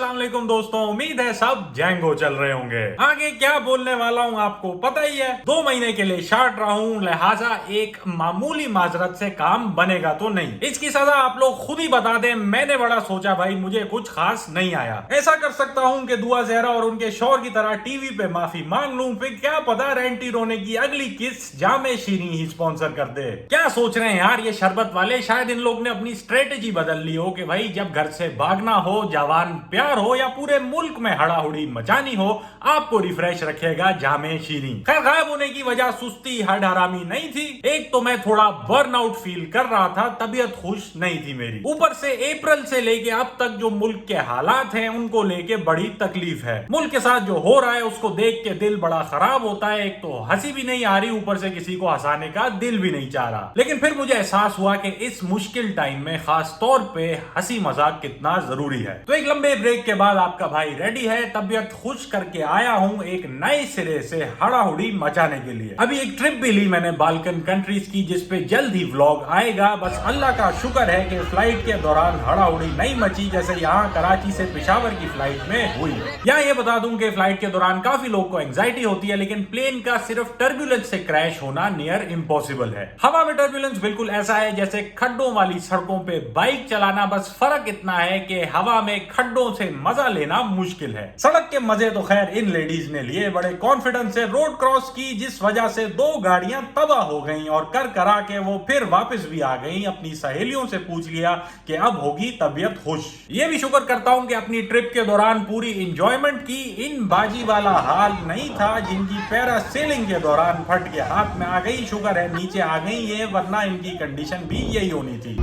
अस्सलाम वालेकुम दोस्तों, उम्मीद है सब जैंगो चल रहे होंगे। आगे क्या बोलने वाला हूँ आपको पता ही है। 2 महीने के लिए शार्ट रहा हूँ, लिहाजा एक मामूली माजरत से काम बनेगा तो नहीं। इसकी सजा आप लोग खुद ही बता दें। मैंने बड़ा सोचा भाई, मुझे कुछ खास नहीं आया। ऐसा कर सकता हूँ कि दुआ जहरा और उनके शौहर की तरह टीवी पे माफी मांग लूं, फिर क्या पता रेंटी रोने की अगली किस जामे शीरी ही स्पॉन्सर कर दे। क्या सोच रहे हैं यार ये शरबत वाले? शायद इन लोग ने अपनी स्ट्रेटेजी बदल ली हो कि भाई जब घर से भागना हो, जवान प्यार हो या पूरे मुल्क में हड़ाहुड़ी मचानी हो, आपको रिफ्रेश रखेगा जामे शीरी। खैर, गायब होने की वजह सुस्ती हड हरामी नहीं थी। एक तो मैं थोड़ा बर्नआउट फील कर रहा था, तबीयत खुश नहीं थी मेरी। ऊपर से अप्रैल से लेके अब तक जो मुल्क के हालात हैं उनको लेके बड़ी तकलीफ है। मुल्क के साथ जो हो रहा है उसको देख के दिल बड़ा खराब होता है। एक तो हंसी भी नहीं आ रही, ऊपर से किसी को हंसाने का दिल भी नहीं चाह रहा। लेकिन फिर मुझे एहसास हुआ कि इस मुश्किल टाइम में खास तौर पे हंसी मजाक कितना जरूरी है। तो एक लंबे ब्रेक के बाद आपका भाई रेडी है, तबीयत खुश करके आया हूँ एक नए सिरे से हड़ाहुड़ी मचाने के लिए। अभी एक ट्रिप भी ली मैंने बाल्कन कंट्रीज की, जिसपे जल्द ही व्लॉग आएगा। बस अल्लाह का शुक्र है कि फ्लाइट के दौरान हड़ाहुड़ी नहीं मची जैसे यहाँ कराची से पेशावर की फ्लाइट में हुई। यहाँ ये बता दूं कि फ्लाइट के दौरान काफी लोग को एंजाइटी होती है, लेकिन प्लेन का सिर्फ टर्बुलेंस से क्रैश होना नियर इम्पॉसिबल है। हवा में टर्बुलेंस बिल्कुल ऐसा है जैसे खड्डों वाली सड़कों पे बाइक चलाना, बस फर्क इतना है कि हवा में खड्डों से मजा लेना मुश्किल है। सड़क के मजे तो खैर इन लेडीज ने लिए, बड़े कॉन्फिडेंस से रोड क्रॉस की, जिस वजह से 2 गाड़ियां तबाह हो गईं और कर करा के वो फिर वापस भी आ गईं। अपनी सहेलियों से पूछ लिया कि अब होगी तबीयत खुश। ये भी शुक्र करता हूं कि अपनी ट्रिप के दौरान पूरी इंजॉयमेंट की। इन बाजी वाला हाल नहीं था जिनकी पैरासेलिंग के दौरान फट के हाथ में आ गई। शुक्र है नीचे आ गई ये, वरना इनकी कंडीशन भी यही होनी थी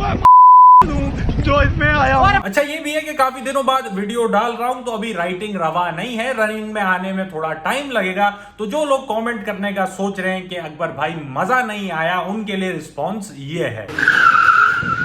जो इसमें आया। अच्छा, ये भी है कि काफी दिनों बाद वीडियो डाल रहा हूं तो अभी राइटिंग रवा नहीं है, रनिंग में आने में थोड़ा टाइम लगेगा। तो जो लोग कमेंट करने का सोच रहे हैं कि अकबर भाई मजा नहीं आया, उनके लिए रिस्पॉन्स ये है,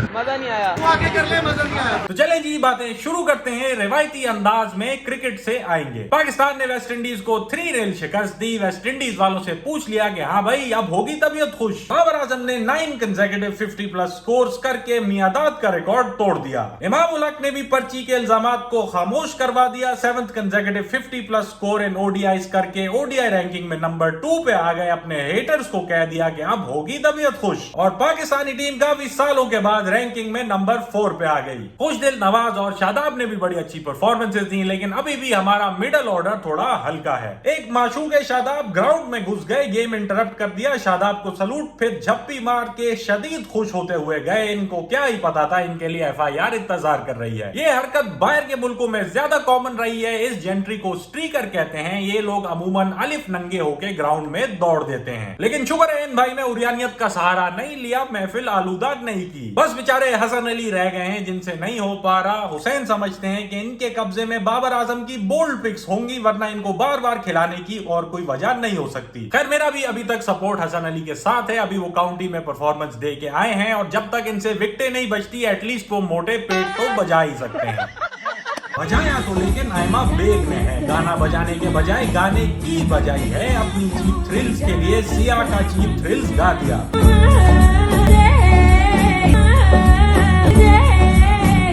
मजा नहीं आया। तो आगे कर ले, मजा नहीं आया। तो चले जी बातें शुरू करते हैं। रिवायती अंदाज में क्रिकेट से आएंगे। पाकिस्तान ने वेस्ट इंडीज को 3 रेल शिकस्त दी। वेस्ट इंडीज वालों से पूछ लिया कि हाँ भाई अब होगी तबीयत खुश। बाबर आजम ने 9 कंसेक्यूटिव 50 प्लस स्कोर्स करके मियादाद का रिकॉर्ड तोड़ दिया। इमाम उल हक ने भी पर्ची के इल्जामात को खामोश करवा दिया। 7th consecutive 50 plus score in ODIs करके ओडीआई रैंकिंग में नंबर 2 पे आ गए। अपने हेटर्स को कह दिया कि अब होगी तबीयत खुश। और पाकिस्तानी टीम काफी सालों के बाद रैंकिंग में नंबर 4 पे आ गई। खुशदिल, नवाज और शादाब ने भी बड़ी अच्छी परफॉर्मेंसेस दी, लेकिन अभी भी हमारा मिडिल ऑर्डर थोड़ा हल्का है। एक माशूक शादाब ग्राउंड में घुस गए, गेम इंटरप्ट कर दिया। शादाब को सलूट, फिर झप्पी मार के शदीद खुश होते हुए गए। इनको क्या ही पता था इनके लिए FIR इंतजार कर रही है। ये हरकत बाहर के मुल्कों में ज्यादा कॉमन रही है। इस जेंट्री को स्ट्रीकर कहते हैं। ये लोग अमूमन अलिफ नंगे होके ग्राउंड में दौड़ देते हैं। लेकिन शुक्र है इन भाई ने उरियानियत का सहारा नहीं लिया, महफिल आलूदा नहीं की। बस बेचारे हसन अली रह गए हैं जिनसे नहीं हो पा रहा। हुसैन समझते हैं कि इनके कब्जे में बाबर आजम की बोल्ड पिक्स होंगी, वरना इनको बार बार खिलाने की और कोई वजह नहीं हो सकती। खैर, मेरा भी अभी तक सपोर्ट हसन अली के साथ है। अभी वो काउंटी में परफॉर्मेंस दे के आए हैं और जब तक इनसे विकेटें नहीं बचती एटलीस्ट वो मोटे पेट तो बजा ही सकते हैं। बजाया तो लेकिन नाइमा बेग में है। गाना बजाने के बजाय गाने की बजाई है। अपनी चीप थ्रिल्स के लिए सिया का चीप थ्रिल्स गा दिया।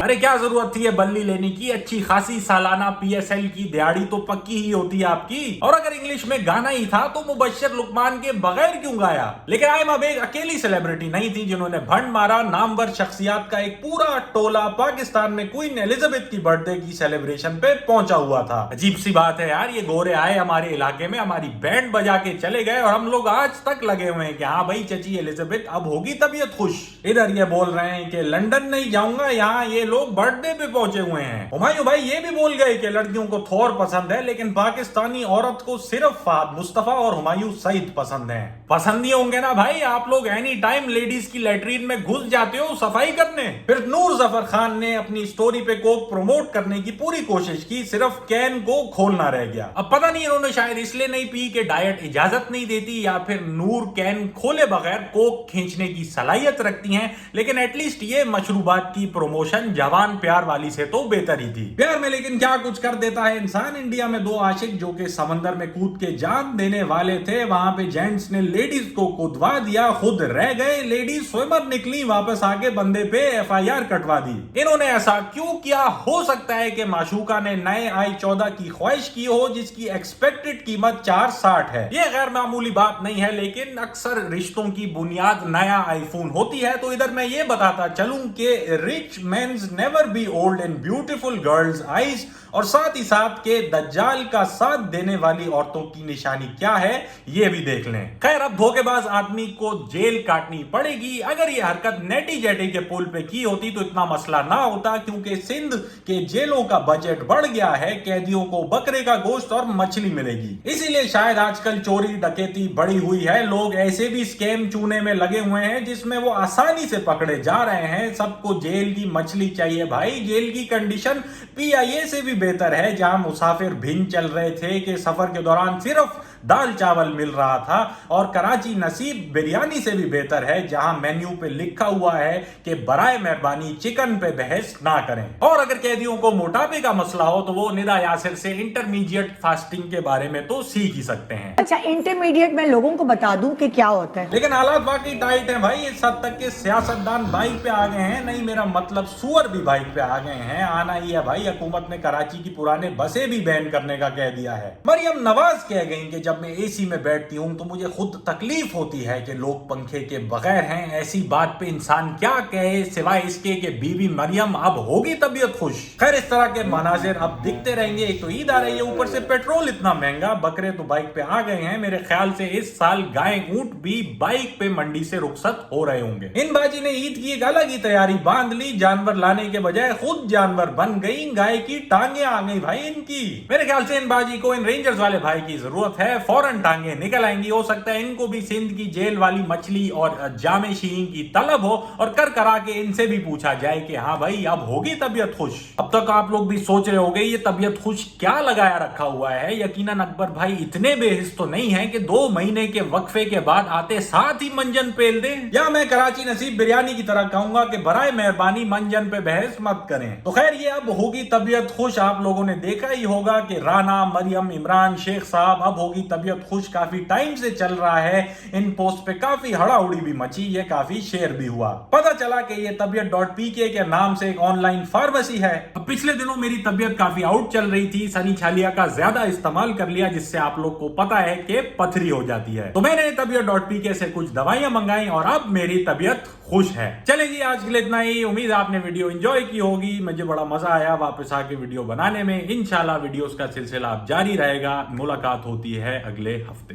अरे क्या जरूरत थी ये बल्ली लेने की? अच्छी खासी सालाना PSL की दिहाड़ी तो पक्की ही होती है आपकी। और अगर इंग्लिश में गाना ही था तो मुबश्शिर लुकमान के बगैर क्यों गाया? लेकिन आयमा बेग अकेली सेलिब्रिटी नहीं थी जिन्होंने भंड मारा। नामवर शख्सियात का एक पूरा टोला पाकिस्तान में क्वीन एलिजाबेथ की बर्थडे की सेलिब्रेशन पे पहुंचा हुआ था। अजीब सी बात है यार, ये गोरे आए हमारे इलाके में, हमारी बैंड बजा के चले गए और हम लोग आज तक लगे हुए हैं कि हाँ भाई चची एलिजाबेथ अब होगी तबीयत खुश। इधर ये बोल रहे हैं कि लंदन नहीं जाऊंगा, यहाँ ये लोग बर्थडे पे पहुंचे हुए हैं। हुमायूं भाई ये भी बोल गए कि लड़कियों को थोर पसंद है, लेकिन पाकिस्तानी औरत को सिर्फ फाद मुस्तफा और हुमायूं सईद पसंद है। पसंद ही होंगे ना भाई, आप लोग एनी टाइम लेडीज की लैट्रीन में घुस जाते हो सफाई करने। फिर नूर जफर खान ने अपनी स्टोरी पे कोक प्रमोट करने की पूरी कोशिश की, सिर्फ कैन को खोलना रह गया। अब पता नहीं इन्होंने शायद इसलिए नहीं पी कि डाइट इजाजत नहीं देती, या फिर नूर कैन खोले बगैर कोक खींचने की सलाहियत रखती हैं। लेकिन एटलीस्ट ये मशरूबात की प्रमोशन जवान प्यार वाली से तो बेहतर ही थी। प्यार में लेकिन क्या कुछ कर देता है इंसान। इंडिया में दो आशिक जो कि समंदर में कूद के जान देने वाले थे, वहां पे जेंट्स ने लेडीज को कुदवा दिया, खुद रह गए। लेडीज स्विमर निकली, वापस आके बंदे पे FIR कटवा दी। इन्होंने ऐसा क्यों किया? हो सकता है कि माशूका ने नए i14 की ख्वाहिश की हो जिसकी एक्सपेक्टेड कीमत 460 है। ये गैर मामूली बात नहीं है, लेकिन अक्सर रिश्तों की बुनियाद नया आईफोन होती है। तो इधर मैं ये बताता चलूं कि rich men's never be old in beautiful girls eyes, और साथ ही साथ के दज्जाल का साथ देने वाली औरतों की निशानी क्या है ये भी देख लें। खैर, अब धोखेबाज आदमी को जेल काटनी पड़ेगी। अगर ये हरकत नेटी जेटी के पुल पे की होती तो इतना मसला ना होता, क्योंकि सिंध के जेलों का बजट बढ़ गया है, कैदियों को बकरे का गोश्त और मछली मिलेगी। इसीलिए शायद आजकल चोरी डकैती बढ़ी हुई है। लोग ऐसे भी स्कैम चूने में लगे हुए हैं जिसमें वो आसानी से पकड़े जा रहे हैं। सबको जेल की मछली चाहिए भाई। जेल की कंडीशन PIA से भी बेहतर है, जहां मुसाफिर भिन चल रहे थे कि सफर के दौरान सिर्फ दाल चावल मिल रहा था, और कराची नसीब बिरयानी से भी बेहतर है, जहां मेन्यू पे लिखा हुआ है कि बराए मेहरबानी चिकन पे बहस ना करें। और अगर कैदियों को मोटापे का मसला हो तो वो निदा यासिर से इंटरमीडिएट फास्टिंग के बारे में तो सीख ही सकते हैं। अच्छा, इंटरमीडिएट मैं लोगों को बता दूं कि क्या होता है। लेकिन हालात वाकई टाइट है भाई। इस हद तक के सियासतदान बाइक पे आ गए हैं, नहीं मेरा मतलब सुअर भी बाइक पे आ गए हैं। आना ही है भाई। हुकूमत ने कराची की पुराने बसें भी बैन करने का कह दिया है। मरियम नवाज कह गई कि जब मैं AC में बैठती हूँ तो मुझे खुद तकलीफ होती है कि लोग पंखे के बगैर हैं। ऐसी बात पे इंसान क्या कहे सिवाय इसके कि बीबी मरियम अब होगी तबीयत खुश। खैर, इस तरह के मनाजिर अब दिखते रहेंगे। एक तो ईद आ रही है, ऊपर से पेट्रोल इतना महंगा, बकरे तो बाइक पे आ गए हैं। मेरे ख्याल से इस साल गाय ऊंट भी बाइक पे मंडी से रुखसत हो रहे होंगे। इन बाजी ने ईद की एक अलग ही तैयारी बांध ली। जानवर लाने के बजाय खुद जानवर बन गई। गाय की टांगे आ गई भाई इनकी। मेरे ख्याल से इन बाजी को इन रेंजर्स वाले भाई की जरूरत है। फौरन टांगे निकल आएंगी। हो सकता है इनको भी सिंध की जेल वाली मछली और जामे शीन की तलब हो, और कर करा के इनसे भी पूछा जाए कि हाँ भाई अब होगी तबीयत खुश। अब तक आप लोग भी सोच रहे होंगे ये तबीयत खुश क्या लगाया रखा हुआ है। यकीनन अकबर भाई इतने बेहिस तो नहीं है कि 2 महीने के वक्फे के बाद आते साथ ही मंजन पेल दे। या मैं कराची नसीब बिरयानी की तरह कहूंगा कि बराए मेहरबानी मंजन पे बहस मत करें। तो खैर, ये अब होगी तबीयत खुश। आप लोगों ने देखा ही होगा कि राना, मरियम, इमरान, शेख साहब अब होगी तबीयत खुश काफी टाइम से चल रहा है। इन पोस्ट पे काफी हड़ाउड़ी भी मची, ये काफी शेयर भी हुआ। पता चला कि ये तबीयत.pk के नाम से एक ऑनलाइन फार्मेसी है। अब पिछले दिनों मेरी तबीयत काफी आउट चल रही थी। सनी छालिया का ज्यादा इस्तेमाल कर लिया, जिससे आप लोग को पता है कि पथरी हो जाती है। तो मैंने तबीयत.pk से कुछ दवाइयां मंगाई और अब मेरी तबीयत खुश है। चले जी, आज के लिए इतना ही। उम्मीद है आपने वीडियो एंजॉय की होगी। मुझे बड़ा मजा आया वापस आके वीडियो बनाने में। इंशाल्लाह वीडियोस का सिलसिला अब जारी रहेगा। मुलाकात होती है अगले हफ्ते।